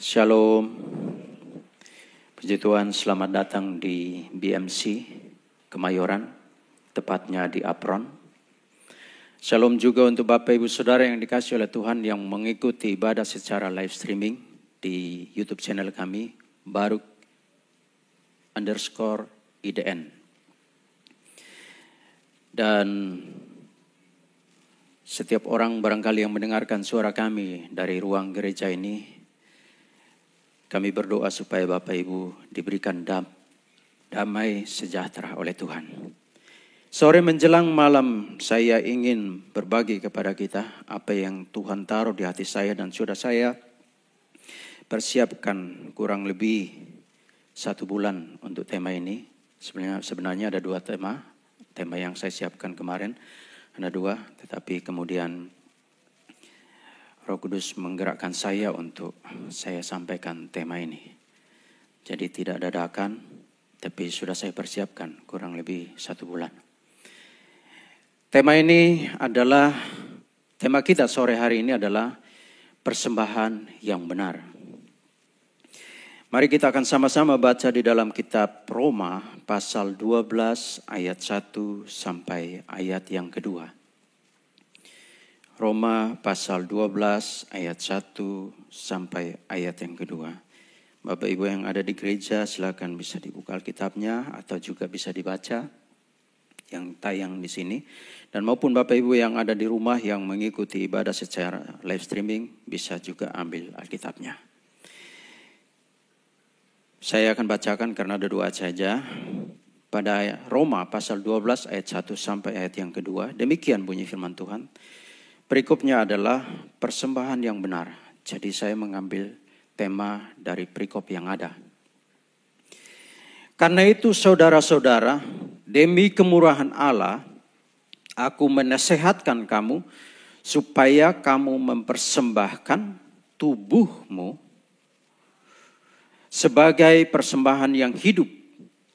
Shalom, puji Tuhan, selamat datang di BMC Kemayoran, tepatnya di Apron. Shalom juga untuk Bapak Ibu Saudara yang dikasihi oleh Tuhan yang mengikuti ibadah secara live streaming di YouTube channel kami, Baruk_IDN. Dan setiap orang barangkali yang mendengarkan suara kami dari ruang gereja ini, kami berdoa supaya Bapak Ibu diberikan damai sejahtera oleh Tuhan. Sore menjelang malam saya ingin berbagi kepada kita apa yang Tuhan taruh di hati saya dan sudah saya persiapkan kurang lebih 1 bulan untuk tema ini. Sebenarnya ada 2 tema. Tema yang saya siapkan kemarin ada 2, tetapi kemudian Roh Kudus menggerakkan saya untuk saya sampaikan tema ini. Jadi tidak dadakan, tapi sudah saya persiapkan kurang lebih 1 bulan. Tema ini adalah, tema kita sore hari ini adalah persembahan yang benar. Mari kita akan sama-sama baca di dalam kitab Roma pasal 12 ayat 1 sampai ayat yang kedua. Roma pasal 12 ayat 1 sampai ayat yang kedua. Bapak Ibu yang ada di gereja silakan bisa dibuka Alkitabnya atau juga bisa dibaca yang tayang di sini. Dan maupun Bapak Ibu yang ada di rumah yang mengikuti ibadah secara live streaming bisa juga ambil Alkitabnya. Saya akan bacakan karena ada 2 saja. Pada Roma pasal 12 ayat 1 sampai ayat yang kedua. Demikian bunyi firman Tuhan. Perikopnya adalah persembahan yang benar. Jadi saya mengambil tema dari perikop yang ada. Karena itu saudara-saudara, demi kemurahan Allah, aku menasehatkan kamu supaya kamu mempersembahkan tubuhmu sebagai persembahan yang hidup,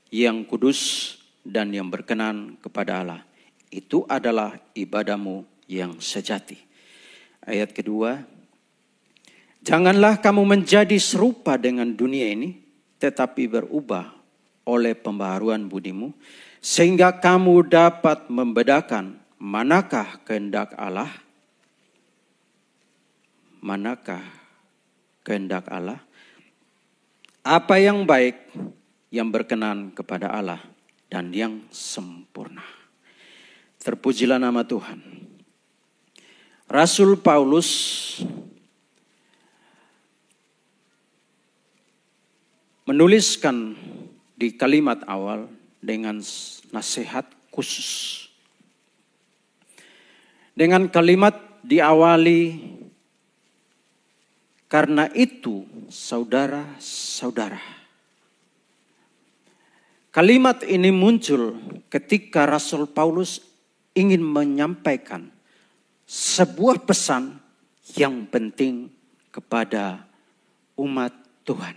yang kudus dan yang berkenan kepada Allah. Itu adalah ibadahmu yang sejati. Ayat kedua, janganlah kamu menjadi serupa dengan dunia ini, tetapi berubah oleh pembaharuan budimu, sehingga kamu dapat membedakan manakah kehendak Allah, apa yang baik, yang berkenan kepada Allah, dan yang sempurna. Terpujilah nama Tuhan. Rasul Paulus menuliskan di kalimat awal dengan nasihat khusus. Dengan kalimat diawali, karena itu saudara-saudara. Kalimat ini muncul ketika Rasul Paulus ingin menyampaikan sebuah pesan yang penting kepada umat Tuhan.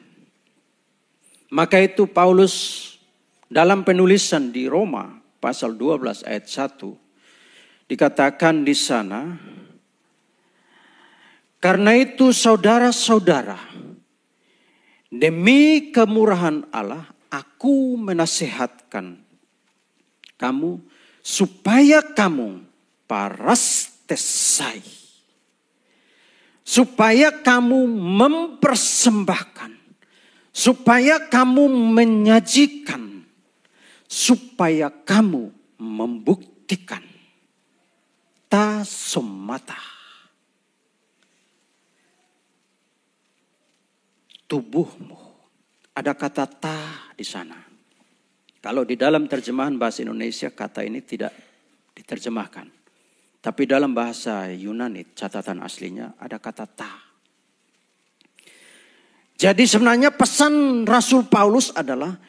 Maka itu Paulus dalam penulisan di Roma pasal 12 ayat 1 dikatakan di sana, karena itu saudara-saudara, demi kemurahan Allah, aku menasehatkan kamu supaya kamu parastesai, supaya kamu mempersembahkan, supaya kamu menyajikan, supaya kamu membuktikan ta somata, tubuhmu. Ada kata ta di sana. Kalau di dalam terjemahan bahasa Indonesia kata ini tidak diterjemahkan. Tapi dalam bahasa Yunani, catatan aslinya ada kata ta. Jadi sebenarnya pesan Rasul Paulus adalah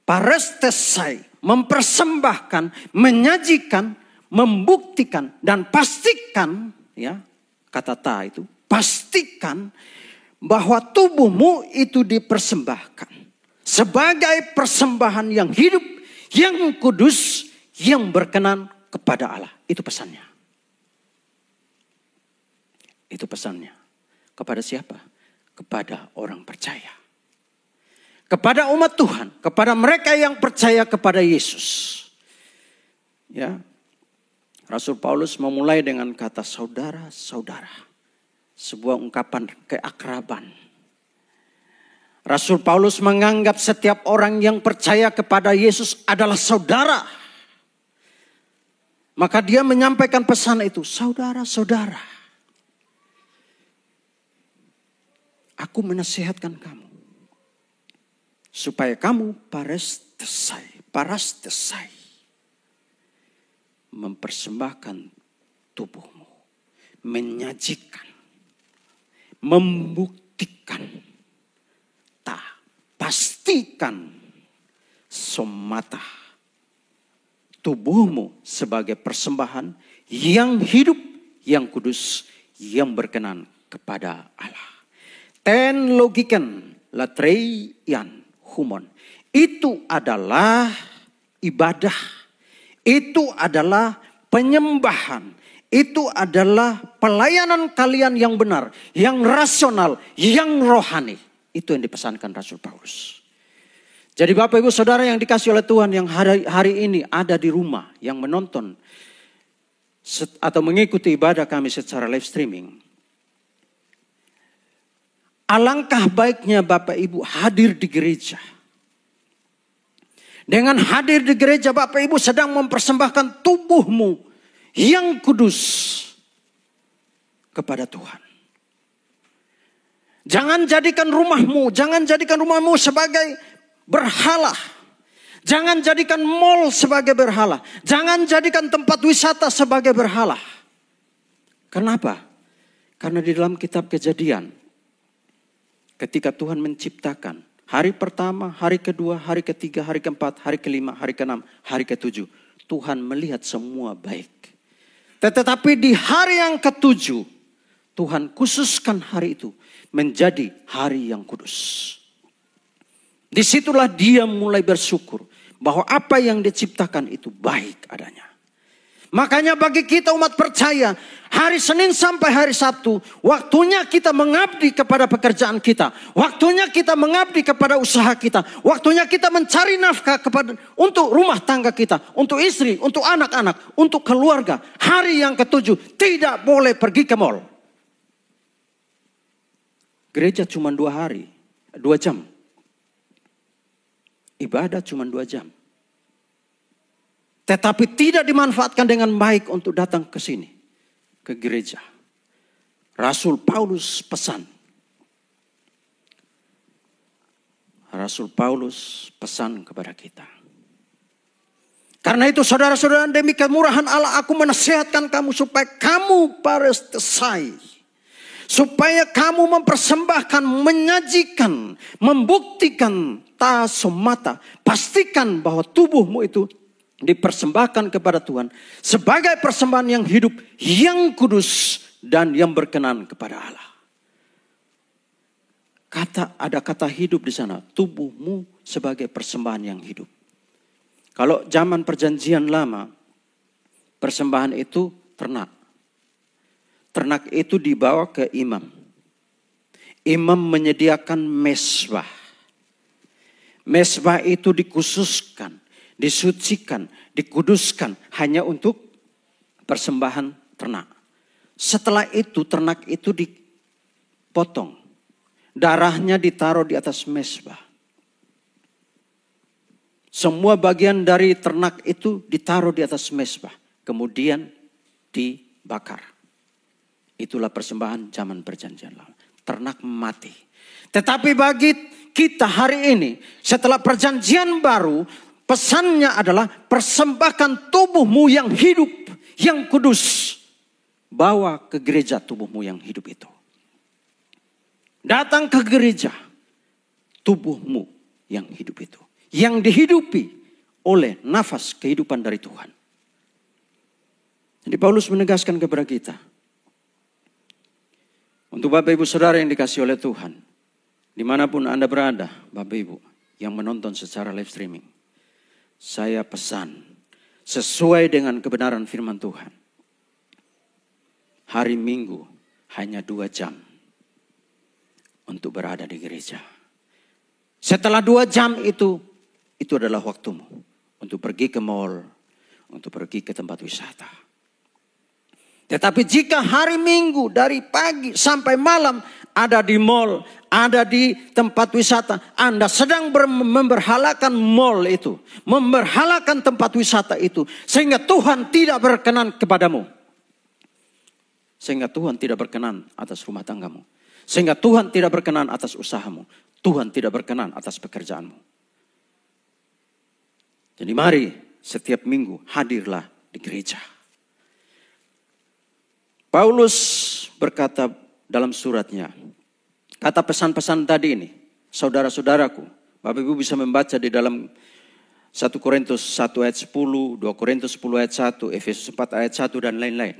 parastesai, mempersembahkan, menyajikan, membuktikan dan pastikan, ya, kata ta itu, pastikan bahwa tubuhmu itu dipersembahkan sebagai persembahan yang hidup, yang kudus, yang berkenan kepada Allah. Itu pesannya. Itu pesannya. Kepada siapa? kepada orang percaya. Kepada umat Tuhan, kepada mereka yang percaya kepada Yesus. Ya. Rasul Paulus memulai dengan kata saudara-saudara. Sebuah ungkapan keakraban. Rasul Paulus menganggap setiap orang yang percaya kepada Yesus adalah saudara. Maka dia menyampaikan pesan itu, saudara-saudara. Aku menasihatkan kamu. Supaya kamu parastesai. Mempersembahkan tubuhmu. Menyajikan. Membuktikan. Pastikan somata. Tubuhmu sebagai persembahan yang hidup, yang kudus, yang berkenan kepada Allah. Ten logiken latreian humon. Itu adalah ibadah. Itu adalah penyembahan. Itu adalah pelayanan kalian yang benar. Yang rasional. Yang rohani. Itu yang dipesankan Rasul Paulus. Jadi Bapak Ibu Saudara yang dikasih oleh Tuhan. Yang hari ini ada di rumah. Yang menonton. Atau mengikuti ibadah kami secara live streaming. Alangkah baiknya Bapak Ibu hadir di gereja. Dengan hadir di gereja Bapak Ibu sedang mempersembahkan tubuhmu yang kudus kepada Tuhan. Jangan jadikan rumahmu sebagai berhala. Jangan jadikan mall sebagai berhala. Jangan jadikan tempat wisata sebagai berhala. Kenapa? Karena di dalam kitab Kejadian, ketika Tuhan menciptakan hari pertama, hari kedua, hari ketiga, hari keempat, hari kelima, hari keenam, hari ketujuh. Tuhan melihat semua baik. Tetapi di hari yang ketujuh, Tuhan khususkan hari itu menjadi hari yang kudus. Disitulah dia mulai bersyukur bahwa apa yang diciptakan itu baik adanya. Makanya bagi kita umat percaya, hari Senin sampai hari Sabtu, waktunya kita mengabdi kepada pekerjaan kita. Waktunya kita mengabdi kepada usaha kita. Waktunya kita mencari nafkah untuk rumah tangga kita. Untuk istri, untuk anak-anak, untuk keluarga. Hari yang ketujuh tidak boleh pergi ke mall. Gereja cuma 2 jam. Ibadah cuma 2 jam. Tetapi tidak dimanfaatkan dengan baik untuk datang ke sini. Ke gereja. Rasul Paulus pesan. Rasul Paulus pesan kepada kita. Karena itu saudara-saudara, demi kemurahan Allah aku menasihatkan kamu supaya kamu parastesai. Supaya kamu mempersembahkan, menyajikan, membuktikan tasomata. Pastikan bahwa tubuhmu itu dipersembahkan kepada Tuhan sebagai persembahan yang hidup, yang kudus dan yang berkenan kepada Allah. Ada kata hidup di sana, tubuhmu sebagai persembahan yang hidup. Kalau zaman perjanjian lama, persembahan itu ternak. Ternak itu dibawa ke imam. Imam menyediakan mezbah. Mezbah itu dikhususkan, disucikan, dikuduskan hanya untuk persembahan ternak. Setelah itu ternak itu dipotong. Darahnya ditaruh di atas mezbah. Semua bagian dari ternak itu ditaruh di atas mezbah. Kemudian dibakar. Itulah persembahan zaman perjanjian lama. Ternak mati. Tetapi bagi kita hari ini, setelah perjanjian baru, pesannya adalah persembahkan tubuhmu yang hidup, yang kudus. Bawa ke gereja tubuhmu yang hidup itu. Datang ke gereja, tubuhmu yang hidup itu. Yang dihidupi oleh nafas kehidupan dari Tuhan. Jadi Paulus menegaskan kepada kita. Untuk Bapak Ibu Saudara yang dikasihi oleh Tuhan. Dimanapun Anda berada, Bapak Ibu yang menonton secara live streaming. Saya pesan sesuai dengan kebenaran firman Tuhan. Hari Minggu hanya 2 jam. untuk berada di gereja. Setelah 2 jam itu adalah waktumu untuk pergi ke mall, untuk pergi ke tempat wisata. Tetapi jika hari Minggu dari pagi sampai malam ada di mall, ada di tempat wisata, Anda sedang memberhalakan mall itu, memberhalakan tempat wisata itu, sehingga Tuhan tidak berkenan kepadamu. Sehingga Tuhan tidak berkenan atas rumah tanggamu. Sehingga Tuhan tidak berkenan atas usahamu. Tuhan tidak berkenan atas pekerjaanmu. Jadi mari setiap minggu hadirlah di gereja. Paulus berkata dalam suratnya, kata pesan-pesan tadi ini, saudara-saudaraku, Bapak Ibu bisa membaca di dalam 1 Korintus 1 ayat 10, 2 Korintus 10 ayat 1, Efesus 4 ayat 1 dan lain-lain.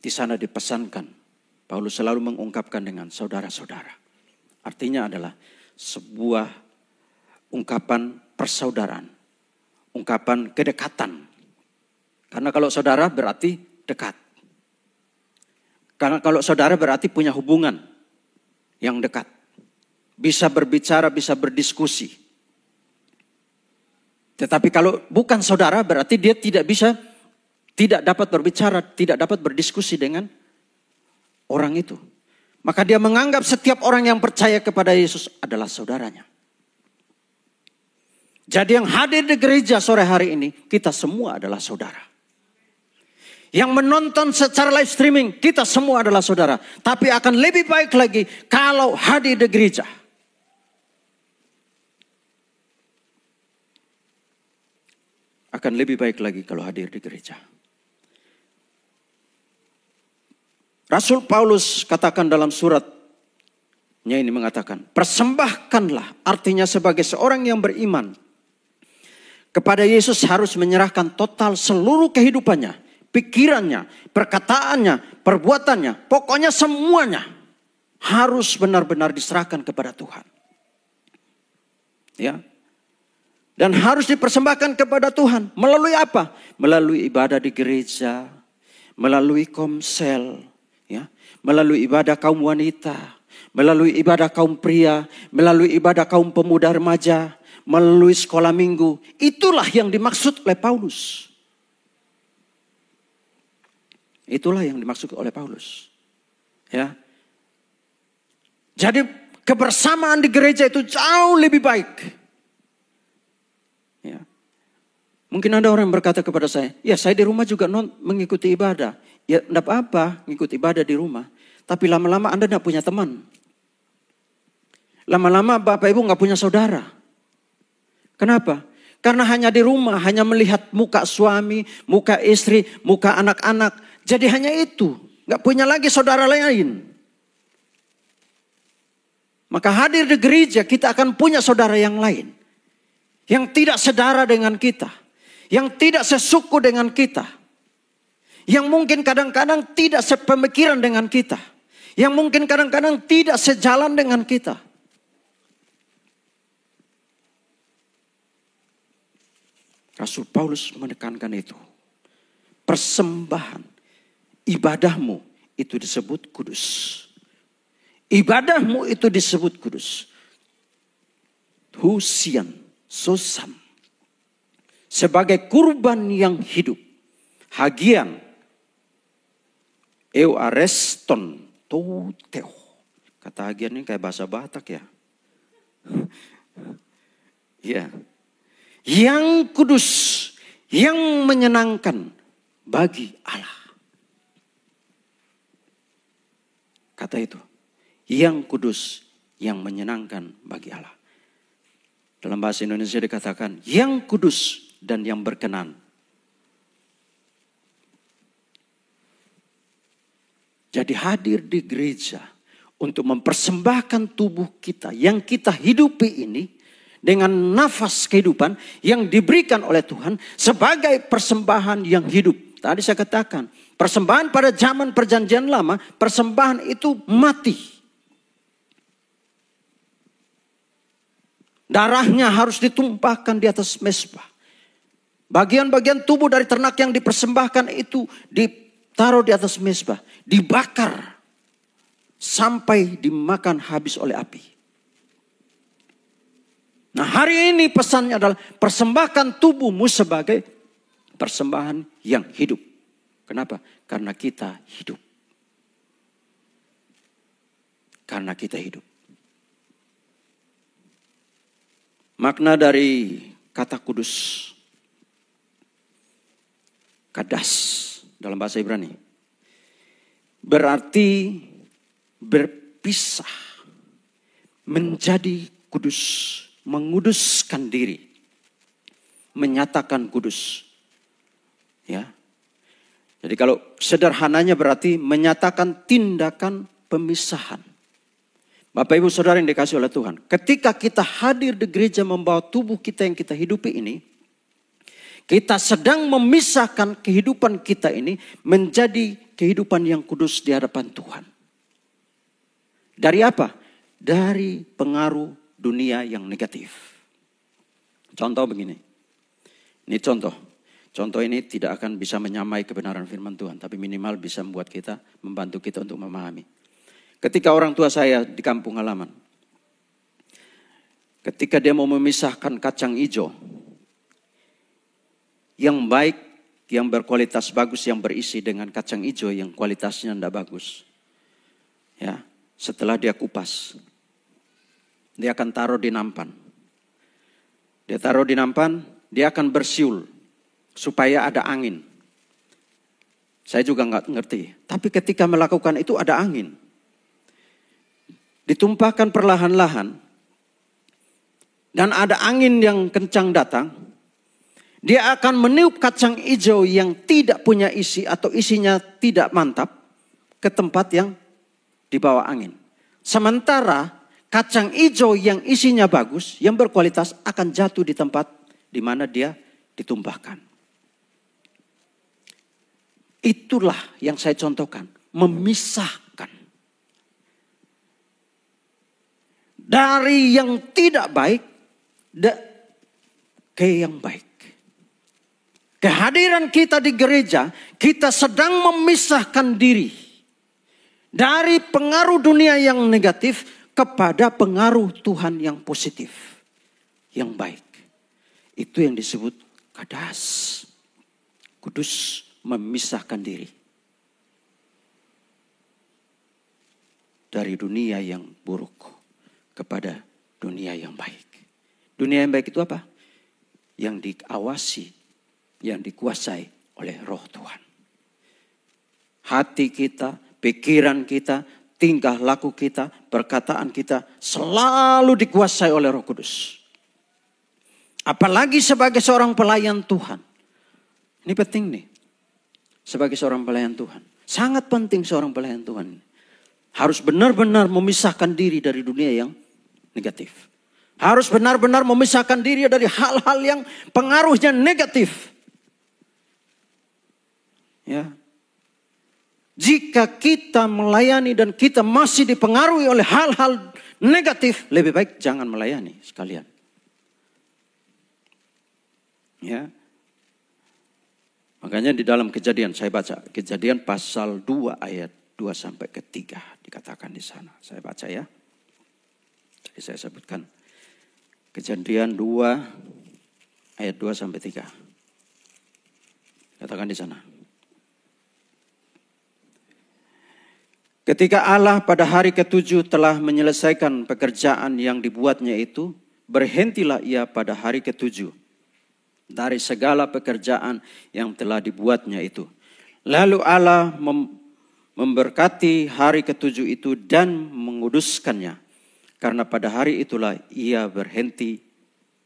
Di sana dipesankan, Paulus selalu mengungkapkan dengan saudara-saudara. Artinya adalah sebuah ungkapan persaudaraan, ungkapan kedekatan. Karena kalau saudara berarti dekat. Karena kalau saudara berarti punya hubungan yang dekat. Bisa berbicara, bisa berdiskusi. Tetapi kalau bukan saudara berarti dia tidak dapat berbicara, tidak dapat berdiskusi dengan orang itu. Maka dia menganggap setiap orang yang percaya kepada Yesus adalah saudaranya. Jadi yang hadir di gereja sore hari ini, kita semua adalah saudara. Yang menonton secara live streaming, kita semua adalah saudara. Tapi akan lebih baik lagi kalau hadir di gereja. Akan lebih baik lagi kalau hadir di gereja. Rasul Paulus katakan dalam suratnya ini mengatakan, persembahkanlah, artinya sebagai seorang yang beriman kepada Yesus harus menyerahkan total seluruh kehidupannya. Pikirannya, perkataannya, perbuatannya, pokoknya semuanya harus benar-benar diserahkan kepada Tuhan. Ya. Dan harus dipersembahkan kepada Tuhan. Melalui apa? Melalui ibadah di gereja, melalui komsel, ya, melalui ibadah kaum wanita, melalui ibadah kaum pria, melalui ibadah kaum pemuda remaja, melalui sekolah minggu. Itulah yang dimaksud oleh Paulus. Itulah yang dimaksud oleh Paulus. Ya. Jadi kebersamaan di gereja itu jauh lebih baik. Ya. Mungkin ada orang yang berkata kepada saya, ya saya di rumah juga mengikuti ibadah. Ya enggak apa-apa mengikuti ibadah di rumah. Tapi lama-lama Anda enggak punya teman. Lama-lama Bapak Ibu enggak punya saudara. Kenapa? Karena hanya di rumah, hanya melihat muka suami, muka istri, muka anak-anak. Jadi hanya itu, gak punya lagi saudara lain. Maka hadir di gereja kita akan punya saudara yang lain. Yang tidak sedara dengan kita. Yang tidak sesuku dengan kita. Yang mungkin kadang-kadang tidak sepemikiran dengan kita. Yang mungkin kadang-kadang tidak sejalan dengan kita. Rasul Paulus menekankan itu. Persembahan. Ibadahmu itu disebut kudus. Ibadahmu itu disebut kudus. Husian, sosan. Sebagai kurban yang hidup. Hagian. Euareston toteo. Kata hagian ini kayak bahasa Batak ya. Ya. Yang kudus. Yang menyenangkan bagi Allah. Kata itu, yang kudus, yang menyenangkan bagi Allah. Dalam bahasa Indonesia dikatakan, yang kudus dan yang berkenan. Jadi hadir di gereja untuk mempersembahkan tubuh kita yang kita hidupi ini dengan nafas kehidupan yang diberikan oleh Tuhan sebagai persembahan yang hidup. Tadi saya katakan, persembahan pada zaman perjanjian lama, persembahan itu mati. Darahnya harus ditumpahkan di atas mezbah. Bagian-bagian tubuh dari ternak yang dipersembahkan itu ditaruh di atas mezbah, dibakar. sampai dimakan habis oleh api. Nah, hari ini pesannya adalah persembahkan tubuhmu sebagai persembahan yang hidup. Kenapa? Karena kita hidup. Karena kita hidup. Makna dari kata kudus, kadas dalam bahasa Ibrani, berarti berpisah, menjadi kudus, menguduskan diri, menyatakan kudus. Ya. Jadi kalau sederhananya berarti menyatakan tindakan pemisahan. Bapak Ibu Saudara yang dikasihi oleh Tuhan, ketika kita hadir di gereja membawa tubuh kita yang kita hidupi ini, kita sedang memisahkan kehidupan kita ini menjadi kehidupan yang kudus di hadapan Tuhan. Dari apa? Dari pengaruh dunia yang negatif. Contoh begini. Ini contoh. Contoh ini tidak akan bisa menyamai kebenaran firman Tuhan, tapi minimal bisa membuat kita, membantu kita untuk memahami. Ketika orang tua saya di kampung halaman, ketika dia mau memisahkan kacang hijau yang baik, yang berkualitas bagus, yang berisi dengan kacang hijau yang kualitasnya tidak bagus. Ya, setelah dia kupas, dia akan taruh di nampan. Dia taruh di nampan, dia akan bersiul supaya ada angin. Saya juga nggak ngerti, tapi ketika melakukan itu ada angin. Ditumpahkan perlahan-lahan dan ada angin yang kencang datang, dia akan meniup kacang hijau yang tidak punya isi atau isinya tidak mantap ke tempat yang di bawah angin. Sementara kacang hijau yang isinya bagus, yang berkualitas akan jatuh di tempat di mana dia ditumpahkan. Itulah yang saya contohkan, memisahkan. Dari yang tidak baik ke yang baik. Kehadiran kita di gereja, kita sedang memisahkan diri dari pengaruh dunia yang negatif kepada pengaruh Tuhan yang positif, yang baik. Itu yang disebut kadas. Kudus, memisahkan diri dari dunia yang buruk kepada dunia yang baik. Dunia yang baik itu apa? Yang diawasi, yang dikuasai oleh Roh Tuhan. Hati kita, pikiran kita, tingkah laku kita, perkataan kita selalu dikuasai oleh Roh Kudus. Apalagi sebagai seorang pelayan Tuhan. Ini penting nih. Sebagai seorang pelayan Tuhan. Sangat penting seorang pelayan Tuhan. Harus benar-benar memisahkan diri dari dunia yang negatif. Harus benar-benar memisahkan diri dari hal-hal yang pengaruhnya negatif. Ya. Jika kita melayani dan kita masih dipengaruhi oleh hal-hal negatif, lebih baik jangan melayani sekalian. Ya. Makanya di dalam Kejadian, saya baca Kejadian pasal 2 ayat 2 sampai ke 3 dikatakan di sana. Saya baca ya. Jadi saya sebutkan Kejadian 2 ayat 2 sampai 3. Katakan di sana. Ketika Allah pada hari ke-7 telah menyelesaikan pekerjaan yang dibuatnya itu, berhentilah ia pada hari ke-7 dari segala pekerjaan yang telah dibuatnya itu. Lalu Allah memberkati hari ke-7 itu dan menguduskannya. Karena pada hari itulah ia berhenti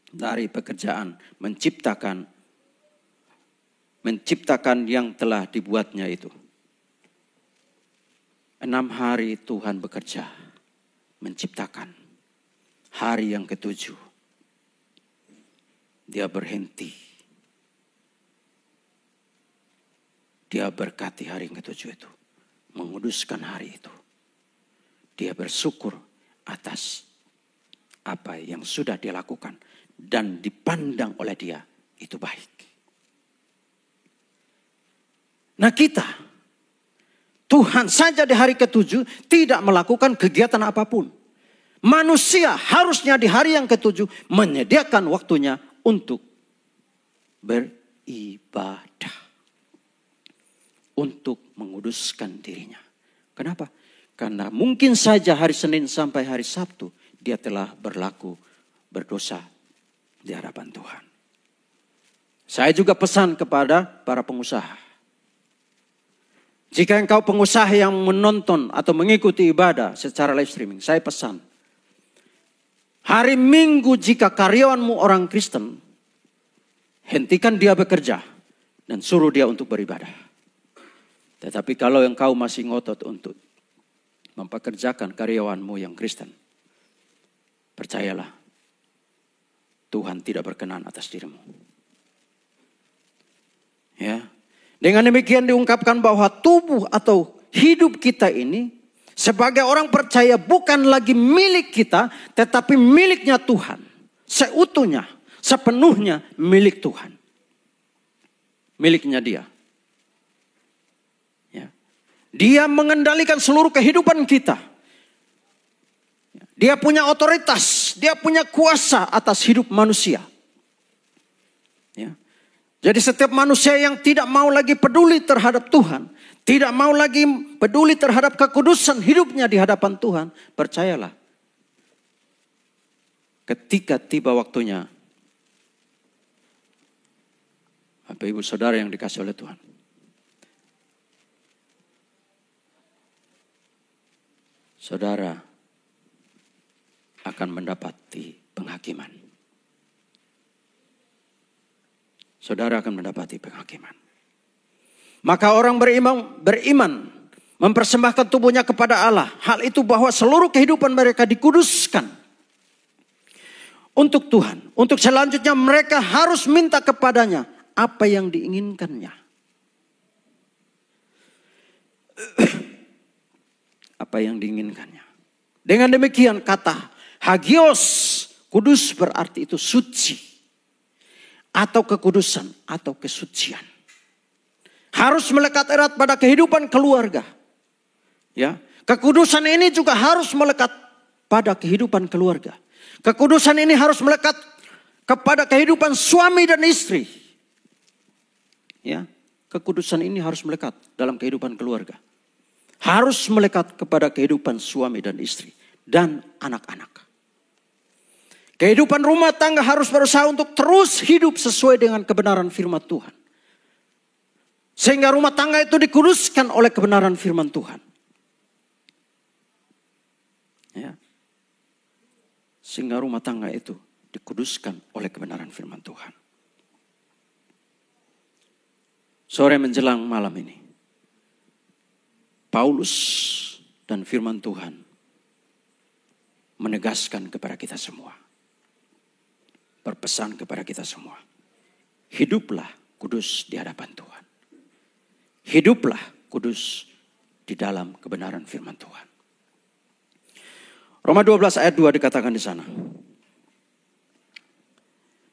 dari pekerjaan menciptakan yang telah dibuatnya itu. 6 hari Tuhan bekerja menciptakan. Hari yang ke-7 dia berhenti. Dia berkati hari yang ke-7 itu. Menguduskan hari itu. Dia bersyukur atas apa yang sudah dia lakukan. Dan dipandang oleh dia itu baik. Nah kita, Tuhan saja di hari ke-7 tidak melakukan kegiatan apapun. Manusia harusnya di hari yang ke-7 menyediakan waktunya untuk beribadah. Untuk menguduskan dirinya. Kenapa? Karena mungkin saja hari Senin sampai hari Sabtu dia telah berlaku berdosa di hadapan Tuhan. Saya juga pesan kepada para pengusaha. Jika engkau pengusaha yang menonton atau mengikuti ibadah secara live streaming, saya pesan. Hari Minggu jika karyawanmu orang Kristen, hentikan dia bekerja dan suruh dia untuk beribadah. Tetapi kalau engkau masih ngotot untuk mempekerjakan karyawanmu yang Kristen, percayalah, Tuhan tidak berkenan atas dirimu. Ya. Dengan demikian diungkapkan bahwa tubuh atau hidup kita ini sebagai orang percaya bukan lagi milik kita, tetapi miliknya Tuhan. Seutuhnya, sepenuhnya milik Tuhan. Miliknya dia. Dia mengendalikan seluruh kehidupan kita. Dia punya otoritas, dia punya kuasa atas hidup manusia. Ya. Jadi setiap manusia yang tidak mau lagi peduli terhadap Tuhan, tidak mau lagi peduli terhadap kekudusan hidupnya di hadapan Tuhan, percayalah. Ketika tiba waktunya, Bapak Ibu Saudara yang dikasih oleh Tuhan, saudara akan mendapati penghakiman. Saudara akan mendapati penghakiman. Maka orang beriman mempersembahkan tubuhnya kepada Allah. Hal itu bahwa seluruh kehidupan mereka dikuduskan untuk Tuhan. Untuk selanjutnya mereka harus minta kepadanya apa yang diinginkannya. Apa yang diinginkannya. Dengan demikian kata hagios, kudus berarti itu suci. Atau kekudusan atau kesucian. Harus melekat erat pada kehidupan keluarga. Ya, kekudusan ini juga harus melekat pada kehidupan keluarga. Kekudusan ini harus melekat kepada kehidupan suami dan istri. Ya, kekudusan ini harus melekat dalam kehidupan keluarga. Harus melekat kepada kehidupan suami dan istri. Dan anak-anak. Kehidupan rumah tangga harus berusaha untuk terus hidup sesuai dengan kebenaran firman Tuhan. Sehingga rumah tangga itu dikuduskan oleh kebenaran firman Tuhan. Ya. Sehingga rumah tangga itu dikuduskan oleh kebenaran firman Tuhan. Sore menjelang malam ini, Paulus dan firman Tuhan menegaskan kepada kita semua. Berpesan kepada kita semua. Hiduplah kudus di hadapan Tuhan. Hiduplah kudus di dalam kebenaran firman Tuhan. Roma 12 ayat 2 dikatakan di sana.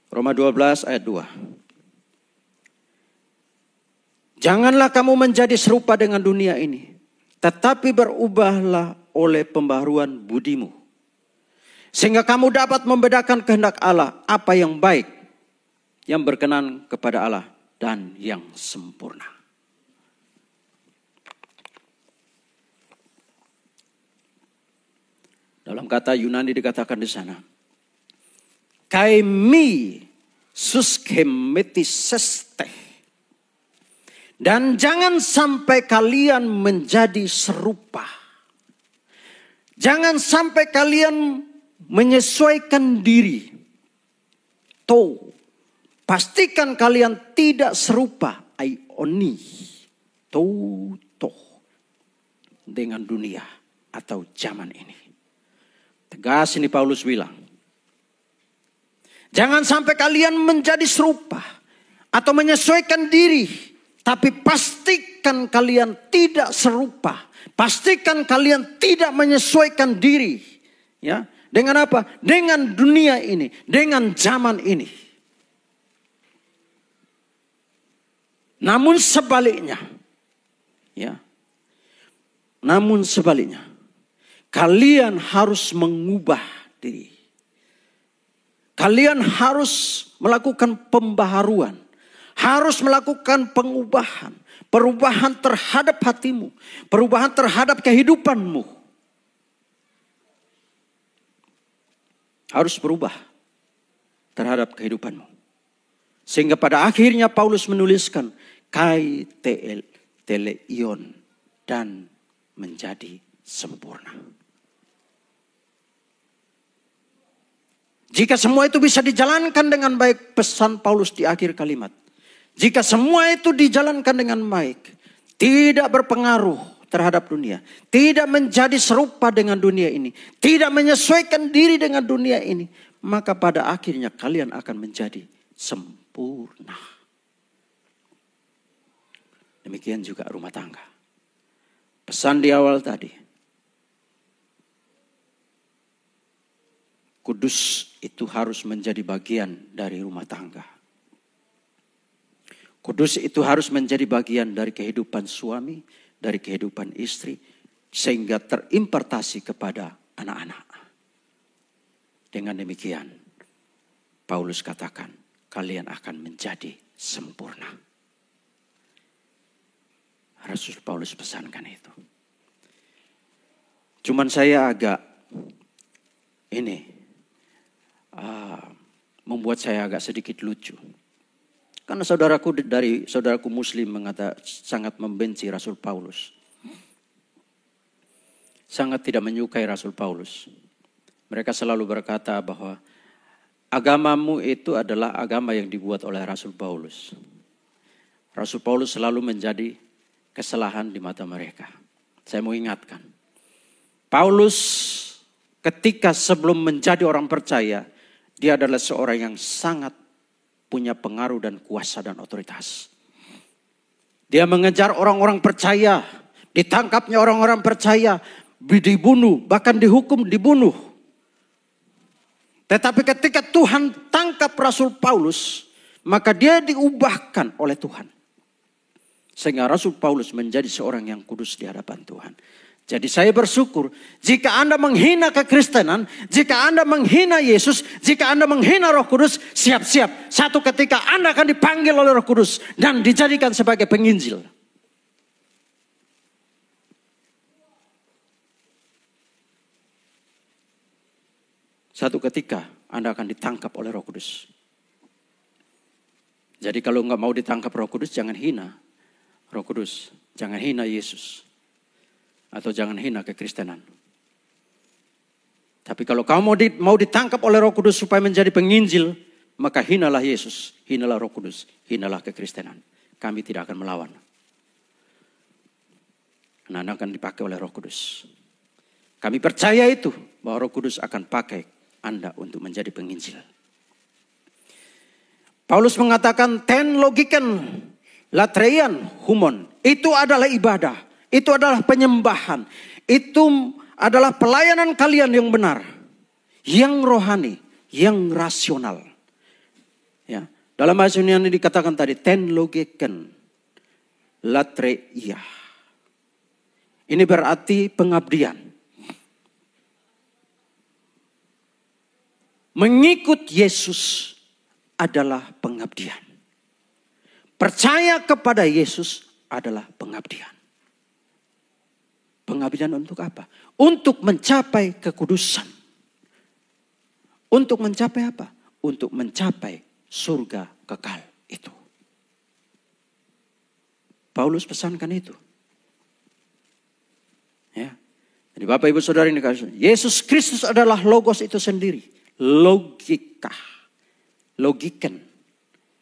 Roma 12 ayat 2. Janganlah kamu menjadi serupa dengan dunia ini. Tetapi berubahlah oleh pembaharuan budimu. Sehingga kamu dapat membedakan kehendak Allah. Apa yang baik. Yang berkenan kepada Allah. Dan yang sempurna. Dalam kata Yunani dikatakan di sana. Kaimi suskhemetiseste. Dan jangan sampai kalian menjadi serupa. Jangan sampai kalian menyesuaikan diri. Pastikan kalian tidak serupa. Aioni. Dengan dunia atau zaman ini. Tegas ini Paulus bilang. Jangan sampai kalian menjadi serupa. Atau menyesuaikan diri. Tapi pastikan kalian tidak serupa. Pastikan kalian tidak menyesuaikan diri. Ya, dengan apa? Dengan dunia ini. Dengan zaman ini. Namun sebaliknya. Ya, Namun sebaliknya, kalian harus mengubah diri. Kalian harus melakukan pembaharuan. Harus melakukan pengubahan. Perubahan terhadap hatimu. Perubahan terhadap kehidupanmu. Harus berubah terhadap kehidupanmu. Sehingga pada akhirnya Paulus menuliskan kai teleion dan menjadi sempurna. Jika semua itu bisa dijalankan dengan baik, pesan Paulus di akhir kalimat. Jika semua itu dijalankan dengan baik, tidak berpengaruh terhadap dunia, tidak menjadi serupa dengan dunia ini, tidak menyesuaikan diri dengan dunia ini, maka pada akhirnya kalian akan menjadi sempurna. Demikian juga rumah tangga. Pesan di awal tadi. Kudus itu harus menjadi bagian dari rumah tangga. Kudus itu harus menjadi bagian dari kehidupan suami, dari kehidupan istri, sehingga terimpartasi kepada anak-anak. Dengan demikian, Paulus katakan, kalian akan menjadi sempurna. Rasul Paulus pesankan itu. Cuman saya agak membuat saya agak sedikit lucu. Karena saudaraku Muslim sangat membenci Rasul Paulus. Sangat tidak menyukai Rasul Paulus. Mereka selalu berkata bahwa agamamu itu adalah agama yang dibuat oleh Rasul Paulus. Rasul Paulus selalu menjadi kesalahan di mata mereka. Saya mau ingatkan. Paulus ketika sebelum menjadi orang percaya, dia adalah seorang yang sangat punya pengaruh dan kuasa dan otoritas. Dia mengejar orang-orang percaya, ditangkapnya orang-orang percaya, dibunuh, bahkan dihukum dibunuh. Tetapi ketika Tuhan tangkap Rasul Paulus, maka dia diubahkan oleh Tuhan. Sehingga Rasul Paulus menjadi seorang yang kudus di hadapan Tuhan. Jadi saya bersyukur jika Anda menghina kekristenan, jika Anda menghina Yesus, jika Anda menghina Roh Kudus, siap-siap. Satu ketika Anda akan dipanggil oleh Roh Kudus dan dijadikan sebagai penginjil. Satu ketika Anda akan ditangkap oleh Roh Kudus. Jadi kalau nggak mau ditangkap Roh Kudus, jangan hina Roh Kudus, jangan hina Yesus. Atau jangan hina kekristenan. Tapi kalau kamu mau ditangkap oleh Roh Kudus supaya menjadi penginjil, maka hinalah Yesus, hinalah Roh Kudus, hinalah kekristenan. Kami tidak akan melawan. Karena Anda akan dipakai oleh Roh Kudus. Kami percaya itu, bahwa Roh Kudus akan pakai Anda untuk menjadi penginjil. Paulus mengatakan, ten logiken latreian humon. Itu adalah ibadah. Itu adalah penyembahan. Itu adalah pelayanan kalian yang benar. Yang rohani. Yang rasional. Ya. Dalam bahasa Yunani dikatakan tadi. Ten logeken. Latreia. Ini berarti pengabdian. Mengikut Yesus adalah pengabdian. Percaya kepada Yesus adalah pengabdian. Pengabdian untuk apa? Untuk mencapai kekudusan. Untuk mencapai apa? Untuk mencapai surga kekal itu. Paulus pesankan itu. Ya. Jadi Bapak Ibu Saudara ini, Yesus Kristus adalah logos itu sendiri. Logika. Logiken.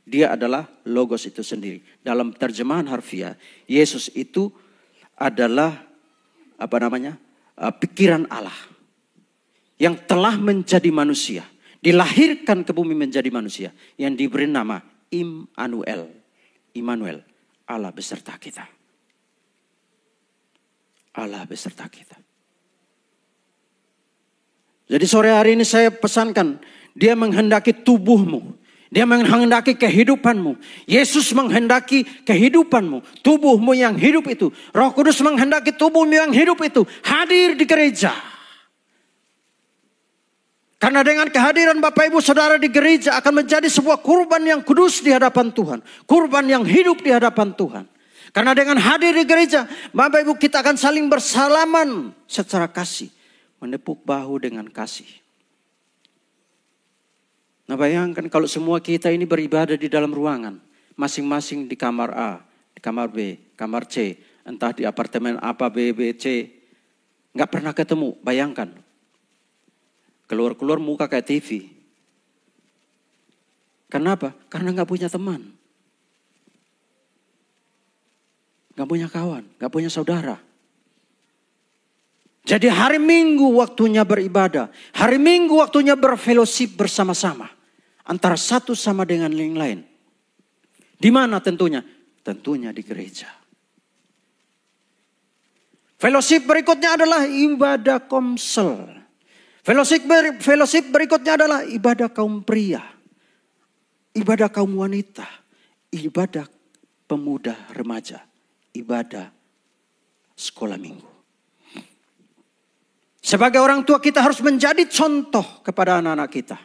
Dia adalah logos itu sendiri. Dalam terjemahan harfiah, Yesus itu adalah pikiran Allah yang telah menjadi manusia, dilahirkan ke bumi menjadi manusia, yang diberi nama Immanuel, Allah beserta kita. Allah beserta kita. Jadi sore hari ini saya pesankan, dia menghendaki tubuhmu Dia menghendaki kehidupanmu. Yesus menghendaki kehidupanmu. Tubuhmu yang hidup itu. Roh Kudus menghendaki tubuhmu yang hidup itu hadir di gereja. Karena dengan kehadiran Bapak Ibu Saudara di gereja akan menjadi sebuah kurban yang kudus di hadapan Tuhan. Kurban yang hidup di hadapan Tuhan. Karena dengan hadir di gereja, Bapak Ibu kita akan saling bersalaman secara kasih. Menepuk bahu dengan kasih. Nah bayangkan kalau semua kita ini beribadah di dalam ruangan. Masing-masing di kamar A, di kamar B, kamar C. Entah di apartemen apa B, B, C. Nggak pernah ketemu, bayangkan. Keluar-keluar muka kayak TV. Kenapa? Karena nggak punya teman. Nggak punya kawan, nggak punya saudara. Jadi hari Minggu waktunya beribadah. Hari Minggu waktunya berfellowship bersama-sama. Antara satu sama dengan yang lain. Di mana tentunya? Tentunya di gereja. Fellowship berikutnya adalah ibadah komsel. Fellowship berikutnya adalah ibadah kaum pria. Ibadah kaum wanita. Ibadah pemuda remaja. Ibadah sekolah minggu. Sebagai orang tua kita harus menjadi contoh kepada anak-anak kita.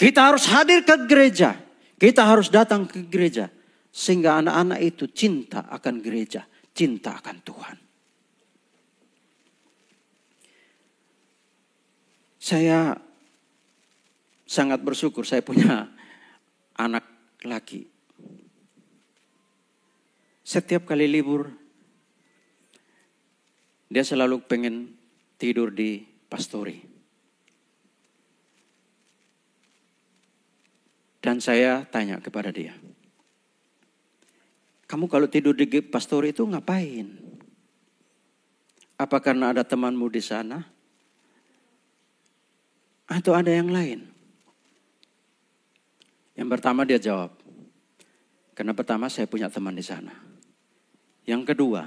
Kita harus hadir ke gereja. Kita harus datang ke gereja. Sehingga anak-anak itu cinta akan gereja. Cinta akan Tuhan. Saya sangat bersyukur saya punya anak laki. Setiap kali libur, dia selalu pengen tidur di pastori. Dan saya tanya kepada dia, kamu kalau tidur di pastori itu ngapain? Apa karena ada temanmu di sana? Atau ada yang lain? Yang pertama dia jawab, karena pertama saya punya teman di sana. Yang kedua,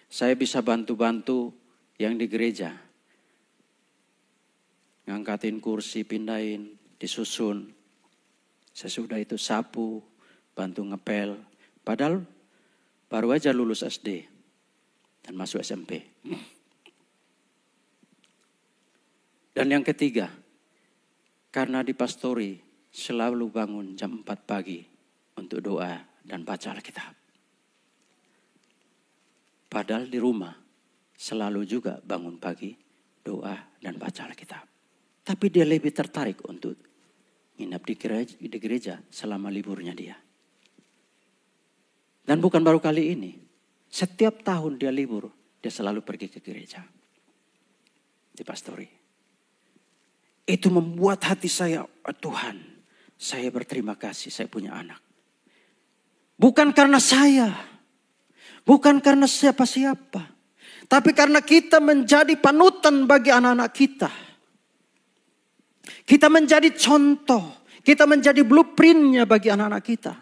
saya bisa bantu-bantu yang di gereja. Ngangkatin kursi, pindahin, disusun. Sesudah itu sapu, bantu ngepel. Padahal baru aja lulus SD dan masuk SMP. Dan yang ketiga, karena di pastori selalu bangun jam 4 pagi untuk doa dan baca Alkitab. Padahal di rumah selalu juga bangun pagi, doa dan baca Alkitab. Tapi dia lebih tertarik untuk nginap di gereja selama liburnya dia. Dan bukan baru kali ini. Setiap tahun dia libur, dia selalu pergi ke gereja. Di pastori. Itu membuat hati saya, oh Tuhan, saya berterima kasih saya punya anak. Bukan karena saya. Bukan karena siapa-siapa. Tapi karena kita menjadi panutan bagi anak-anak kita. Kita menjadi contoh. Kita menjadi blueprintnya bagi anak-anak kita.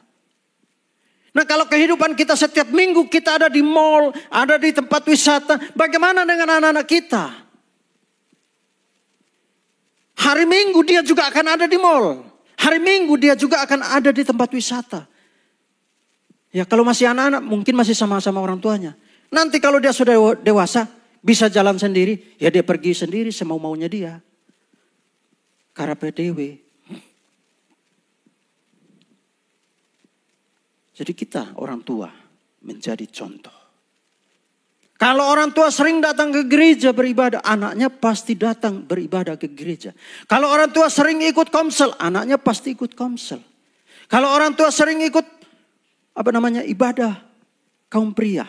Nah kalau kehidupan kita setiap minggu kita ada di mall, ada di tempat wisata. Bagaimana dengan anak-anak kita? Hari Minggu dia juga akan ada di mall. Hari Minggu dia juga akan ada di tempat wisata. Ya kalau masih anak-anak mungkin masih sama-sama orang tuanya. Nanti kalau dia sudah dewasa bisa jalan sendiri. Ya dia pergi sendiri semau-maunya dia. Karepe dewe. Jadi kita orang tua menjadi contoh. Kalau orang tua sering datang ke gereja beribadah, anaknya pasti datang beribadah ke gereja. Kalau orang tua sering ikut komsel, anaknya pasti ikut komsel. Kalau orang tua sering ikut ibadah kaum pria,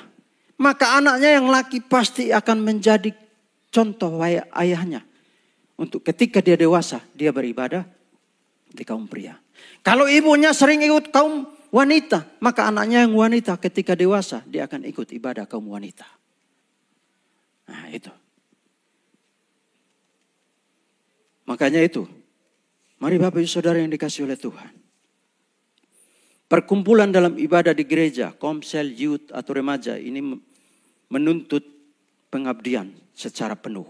maka anaknya yang laki pasti akan menjadi contoh ayahnya. Untuk ketika dia dewasa, dia beribadah di kaum pria. Kalau ibunya sering ikut kaum wanita, maka anaknya yang wanita ketika dewasa, dia akan ikut ibadah kaum wanita. Nah itu. Makanya itu. Mari Bapak Ibu Saudara yang dikasihi oleh Tuhan. Perkumpulan dalam ibadah di gereja, komsel, youth atau remaja ini menuntut pengabdian secara penuh.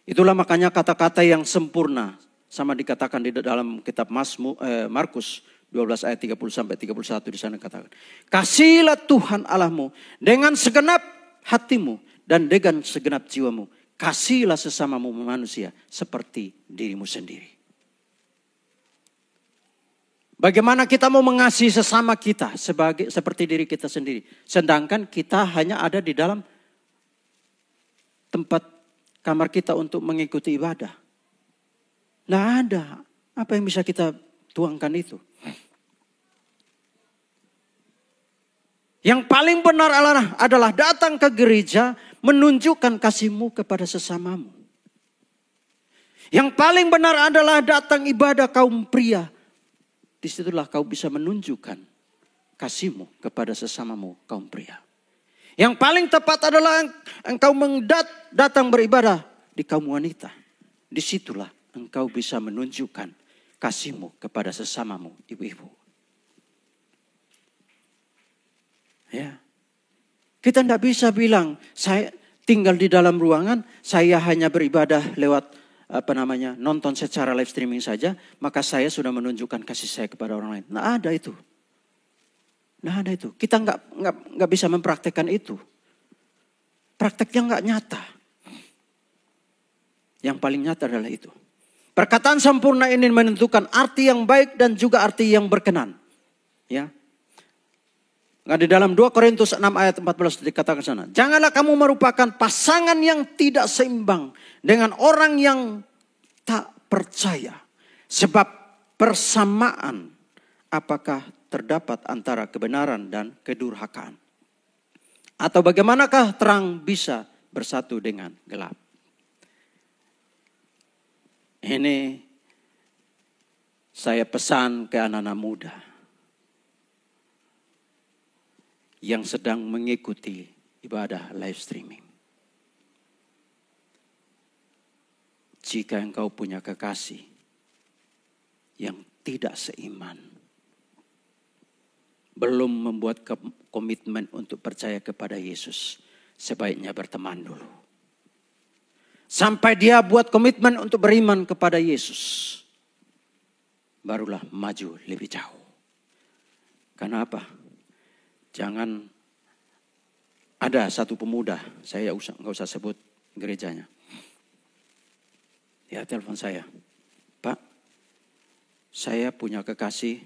Itulah makanya kata-kata yang sempurna Sama dikatakan di dalam kitab Markus 12 ayat 30 sampai 31 di sana katakan. Kasihilah Tuhan Allahmu dengan segenap hatimu dan dengan segenap jiwamu. Kasihilah sesamamu manusia seperti dirimu sendiri. Bagaimana kita mau mengasihi sesama kita seperti diri kita sendiri. Sedangkan kita hanya ada di dalam tempat kamar kita untuk mengikuti ibadah. Tidak ada. Apa yang bisa kita tuangkan itu? Yang paling benar adalah datang ke gereja menunjukkan kasihmu kepada sesamamu. Yang paling benar adalah datang ibadah kaum pria. Disitulah kau bisa menunjukkan kasihmu kepada sesamamu kaum pria. Yang paling tepat adalah engkau datang beribadah di kaum wanita. Disitulah engkau bisa menunjukkan kasihmu kepada sesamamu ibu-ibu. Ya, kita tidak bisa bilang saya tinggal di dalam ruangan, saya hanya beribadah lewat nonton secara live streaming saja, maka saya sudah menunjukkan kasih saya kepada orang lain. Nah ada itu. Kita nggak bisa mempraktekkan itu. Prakteknya nggak nyata. Yang paling nyata adalah itu. Perkataan sempurna ini menentukan arti yang baik dan juga arti yang berkenan. Ya. Di dalam 2 Korintus 6 ayat 14 dikatakan sana. Janganlah kamu merupakan pasangan yang tidak seimbang dengan orang yang tak percaya. Sebab persamaan apakah terdapat antara kebenaran dan kedurhakaan? Atau bagaimanakah terang bisa bersatu dengan gelap? Ini saya pesan ke anak-anak muda yang sedang mengikuti ibadah live streaming. Jika engkau punya kekasih yang tidak seiman, belum membuat komitmen untuk percaya kepada Yesus, sebaiknya berteman dulu. Sampai dia buat komitmen untuk beriman kepada Yesus, barulah maju lebih jauh. Karena apa? Jangan ada satu pemuda, saya nggak usah sebut gerejanya. Ya telepon saya, Pak, saya punya kekasih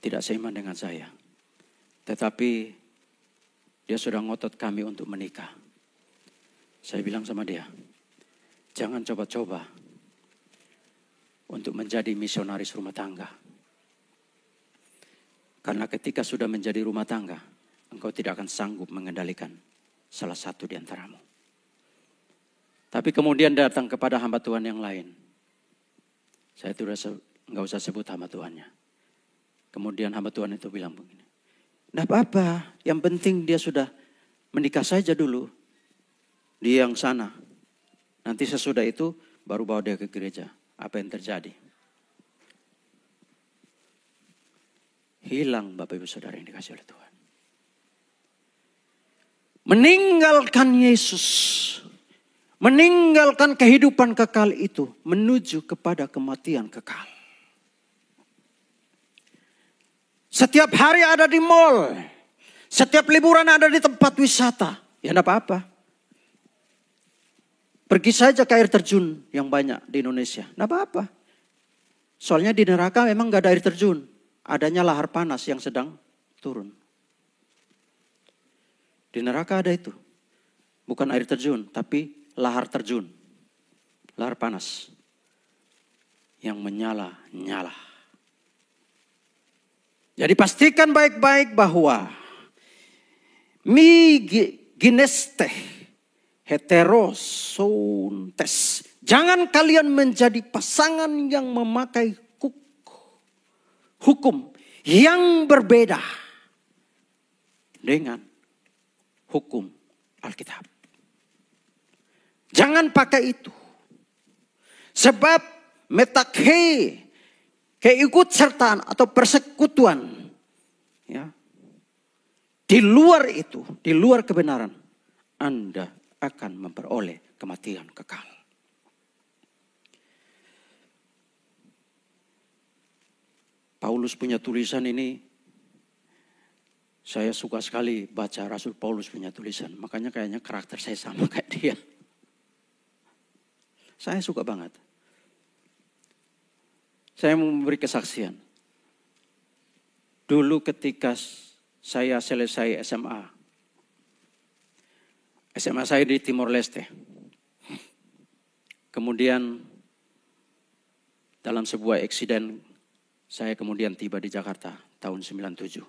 tidak seiman dengan saya. Tetapi dia sudah ngotot kami untuk menikah. Saya bilang sama dia, jangan coba-coba untuk menjadi misionaris rumah tangga. Karena ketika sudah menjadi rumah tangga, engkau tidak akan sanggup mengendalikan salah satu di antaramu. Tapi kemudian datang kepada hamba Tuhan yang lain. Saya tidak usah sebut hamba Tuhannya. Kemudian hamba Tuhan itu bilang begini. Tidak apa-apa, yang penting dia sudah menikah saja dulu. Dia yang sana. Nanti sesudah itu baru bawa dia ke gereja. Apa yang terjadi? Hilang Bapak Ibu Saudara yang dikasih oleh Tuhan. Meninggalkan Yesus. Meninggalkan kehidupan kekal itu. Menuju kepada kematian kekal. Setiap hari ada di mall. Setiap liburan ada di tempat wisata. Ya enggak apa-apa. Pergi saja ke air terjun yang banyak di Indonesia. Enggak apa-apa. Soalnya di neraka memang enggak ada air terjun. Adanya lahar panas yang sedang turun. Di neraka ada itu. Bukan air terjun, tapi lahar terjun. Lahar panas. Yang menyala-nyala. Jadi pastikan baik-baik bahwa gineste heterosontes. Jangan kalian menjadi pasangan yang memakai hukum yang berbeda dengan hukum Alkitab. Jangan pakai itu. Sebab metakhe, keikutsertaan atau persekutuan, ya, di luar itu, di luar kebenaran, Anda akan memperoleh kematian kekal. Paulus punya tulisan ini, saya suka sekali baca Rasul Paulus punya tulisan. Makanya kayaknya karakter saya sama kayak dia. Saya suka banget. Saya mau memberi kesaksian. Dulu ketika saya selesai SMA. SMA saya di Timor Leste. Kemudian dalam sebuah eksiden saya kemudian tiba di Jakarta tahun 97.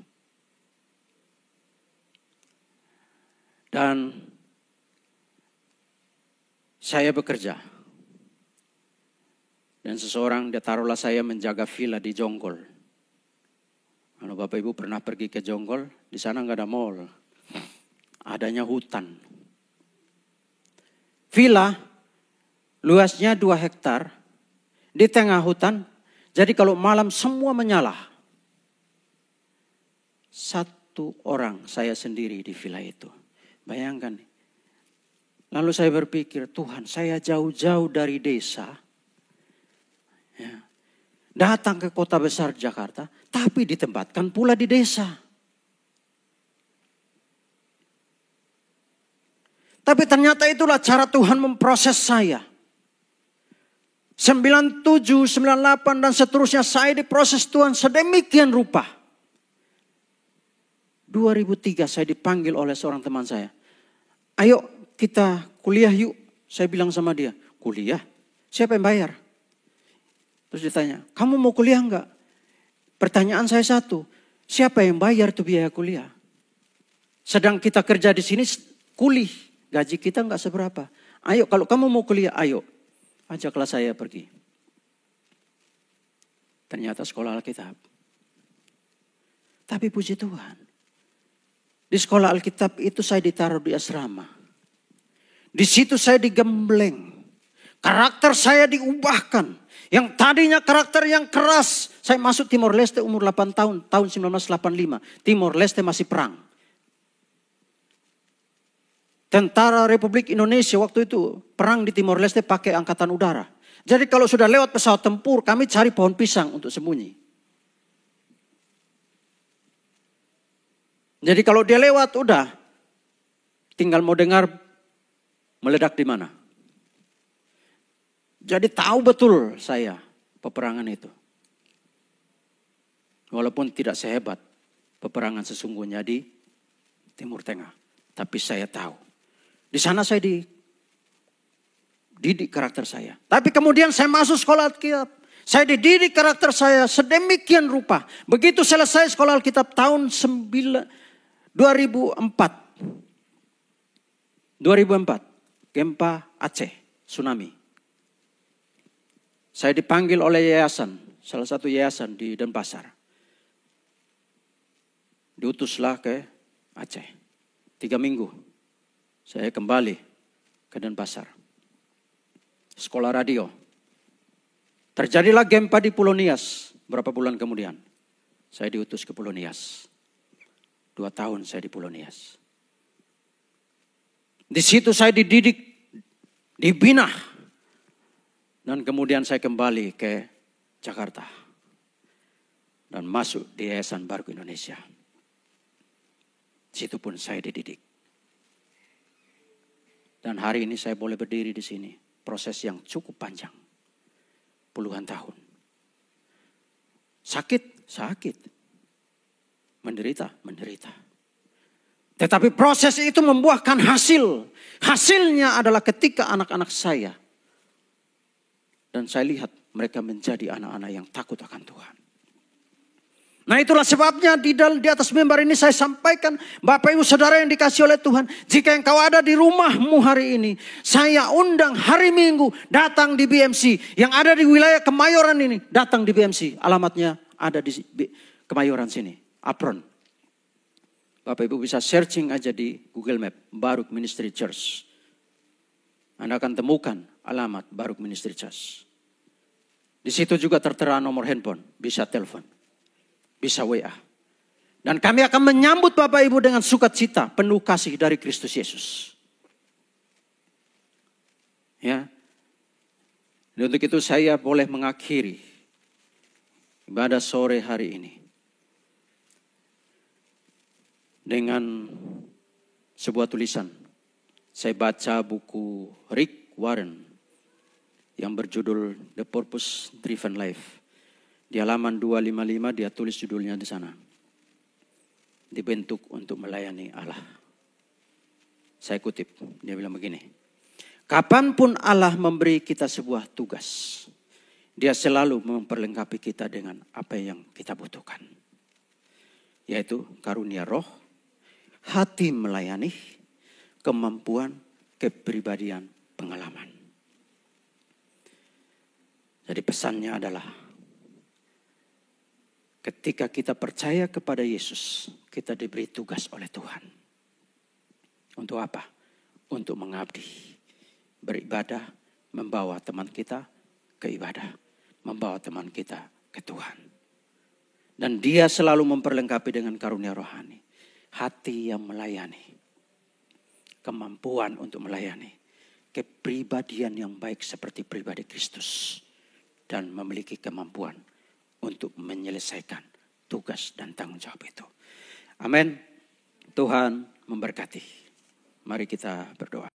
Dan saya bekerja. Dan seseorang, dia taruhlah saya menjaga villa di Jonggol. Kalau Bapak Ibu pernah pergi ke Jonggol, di sana nggak ada mall. Adanya hutan. Villa luasnya 2 hektar di tengah hutan. Jadi kalau malam semua menyala. 1 orang saya sendiri di villa itu. Bayangkan. Lalu saya berpikir, Tuhan, saya jauh-jauh dari desa. Ya, datang ke kota besar Jakarta, tapi ditempatkan pula di desa. Tapi ternyata itulah cara Tuhan memproses saya. 97, 98 dan seterusnya saya diproses Tuhan sedemikian rupa. 2003 saya dipanggil oleh seorang teman saya. Ayo kita kuliah yuk. Saya bilang sama dia, kuliah? Siapa yang bayar? Terus ditanya, kamu mau kuliah enggak? Pertanyaan saya satu, siapa yang bayar tuh biaya kuliah? Sedang kita kerja di sini kulih, gaji kita enggak seberapa. Ayo kalau kamu mau kuliah, ayo. Ajaklah saya pergi. Ternyata sekolah Alkitab. Tapi puji Tuhan. Di sekolah Alkitab itu saya ditaruh di asrama. Di situ saya digembleng. Karakter saya diubahkan. Yang tadinya karakter yang keras. Saya masuk Timor Leste umur 8 tahun. Tahun 1985. Timor Leste masih perang. Tentara Republik Indonesia waktu itu perang di Timor Leste pakai angkatan udara. Jadi kalau sudah lewat pesawat tempur, kami cari pohon pisang untuk sembunyi. Jadi kalau dia lewat udah, tinggal mau dengar meledak di mana. Jadi tahu betul saya peperangan itu. Walaupun tidak sehebat peperangan sesungguhnya di Timur Tengah. Tapi saya tahu. Di sana saya dididik karakter saya. Tapi kemudian saya masuk sekolah Alkitab. Saya dididik karakter saya sedemikian rupa. Begitu selesai sekolah Alkitab tahun 2004. Gempa Aceh, tsunami. Saya dipanggil oleh yayasan, salah satu yayasan di Denpasar. Diutuslah ke Aceh. 3 minggu. Saya kembali ke Denpasar. Sekolah radio. Terjadilah gempa di Pulau Nias. Berapa bulan kemudian. Saya diutus ke Pulau Nias. 2 tahun saya di Pulau Nias. Di situ saya dididik, dibina. Dan kemudian saya kembali ke Jakarta. Dan masuk di Yayasan Bargo Indonesia. Di situ pun saya dididik. Dan hari ini saya boleh berdiri di sini. Proses yang cukup panjang. Puluhan tahun. Sakit. Menderita. Tetapi proses itu membuahkan hasil. Hasilnya adalah ketika anak-anak saya. Dan saya lihat mereka menjadi anak-anak yang takut akan Tuhan. Nah itulah sebabnya di atas mimbar ini saya sampaikan. Bapak Ibu Saudara yang dikasih oleh Tuhan. Jika engkau ada di rumahmu hari ini. Saya undang hari Minggu datang di BMC. Yang ada di wilayah Kemayoran ini. Datang di BMC. Alamatnya ada di Kemayoran sini. Apron. Bapak Ibu bisa searching aja di Google Map. Baruk Ministry Church. Anda akan temukan alamat Baruk Ministry Church. Di situ juga tertera nomor handphone. Bisa telepon. Bisa WA. Dan kami akan menyambut Bapak Ibu dengan sukacita. Penuh kasih dari Kristus Yesus. Ya. Dan untuk itu saya boleh mengakhiri ibadah sore hari ini dengan sebuah tulisan. Saya baca buku Rick Warren yang berjudul The Purpose Driven Life. Di halaman 255 dia tulis judulnya di sana. Dibentuk untuk melayani Allah. Saya kutip, dia bilang begini. Kapanpun Allah memberi kita sebuah tugas, Dia selalu memperlengkapi kita dengan apa yang kita butuhkan. Yaitu karunia roh, hati melayani, kemampuan, kepribadian, pengalaman. Jadi pesannya adalah ketika kita percaya kepada Yesus, kita diberi tugas oleh Tuhan. Untuk apa? Untuk mengabdi, beribadah, membawa teman kita ke ibadah, membawa teman kita ke Tuhan. Dan Dia selalu memperlengkapi dengan karunia rohani, hati yang melayani, kemampuan untuk melayani, kepribadian yang baik seperti pribadi Kristus, dan memiliki kemampuan untuk menyelesaikan tugas dan tanggung jawab itu. Amin. Tuhan memberkati. Mari kita berdoa.